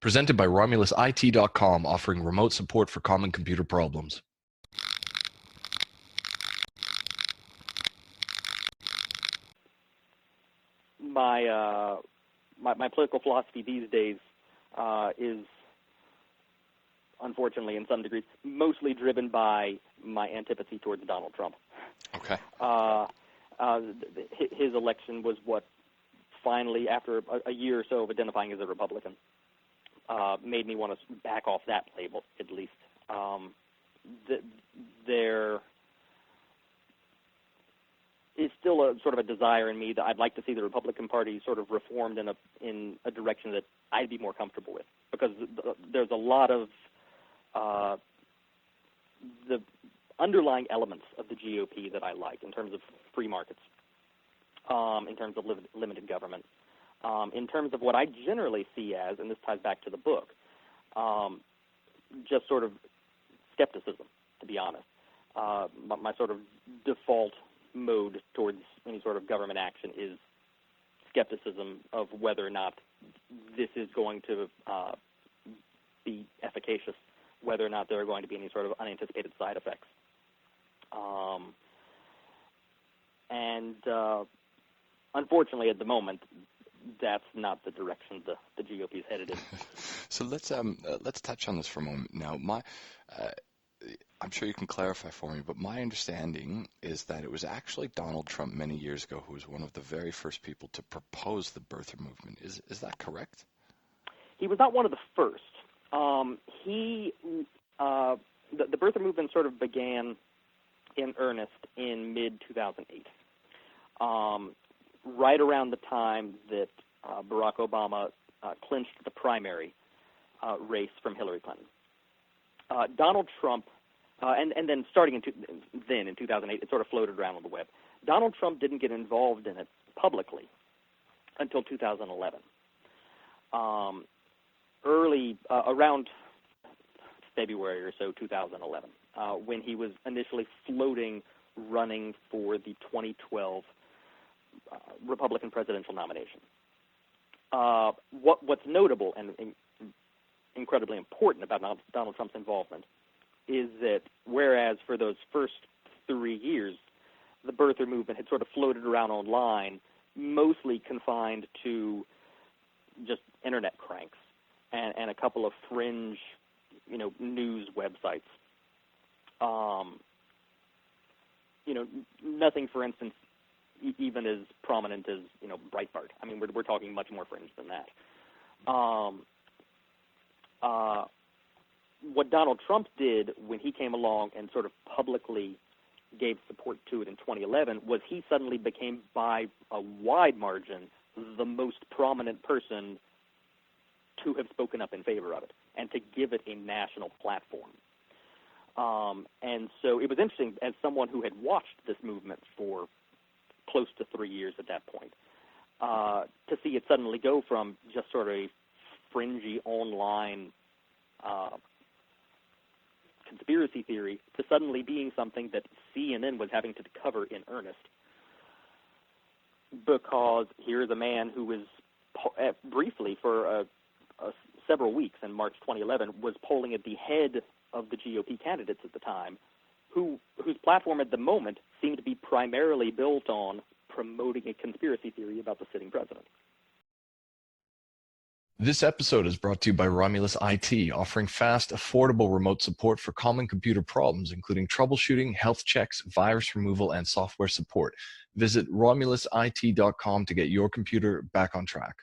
Presented by RomulusIT.com, offering remote support for common computer problems. My political philosophy these days is, unfortunately, in some degrees, mostly driven by my antipathy towards Donald Trump. Okay. His election was what finally, after a year or so of identifying as a Republican, made me want to back off that label, at least. There is still a sort of a desire in me that I'd like to see the Republican Party sort of reformed in a direction that I'd be more comfortable with, because there's a lot of the underlying elements of the GOP that I like, in terms of free markets, in terms of limited government, in terms of what I generally see as, and this ties back to the book, just sort of skepticism, to be honest. My sort of default mode towards any sort of government action is skepticism of whether or not this is going to be efficacious, whether or not there are going to be any sort of unanticipated side effects. Unfortunately, at the moment, that's not the direction the GOP is headed in. So let's touch on this for a moment. Now, I'm sure you can clarify for me, but my understanding is that it was actually Donald Trump many years ago who was one of the very first people to propose the birther movement. Is that correct? He was not one of the first. The birther movement sort of began in earnest in mid-2008, right around the time that Barack Obama clinched the primary race from Hillary Clinton. Donald Trump, and then starting in 2008, it sort of floated around on the web. Donald Trump didn't get involved in it publicly until 2011. Around February or so, 2011, when he was initially floating, running for the 2012 Republican presidential nomination. What's notable and incredibly important about Donald Trump's involvement is that whereas for those first 3 years, the birther movement had sort of floated around online, mostly confined to just internet cranks and a couple of fringe, news websites. Nothing, for instance, even as prominent as, Breitbart. I mean, we're talking much more fringe than that. What Donald Trump did when he came along and sort of publicly gave support to it in 2011 was he suddenly became, by a wide margin, the most prominent person to have spoken up in favor of it and to give it a national platform. And so it was interesting, as someone who had watched this movement for close to 3 years at that point, to see it suddenly go from just sort of a fringy online conspiracy theory to suddenly being something that CNN was having to cover in earnest. Because here's a man who was briefly for several weeks in March 2011 was polling at the head of the GOP candidates at the time, whose platform at the moment seemed to be primarily built on promoting a conspiracy theory about the sitting president. This episode is brought to you by Romulus IT, offering fast, affordable remote support for common computer problems, including troubleshooting, health checks, virus removal, and software support. Visit RomulusIT.com to get your computer back on track.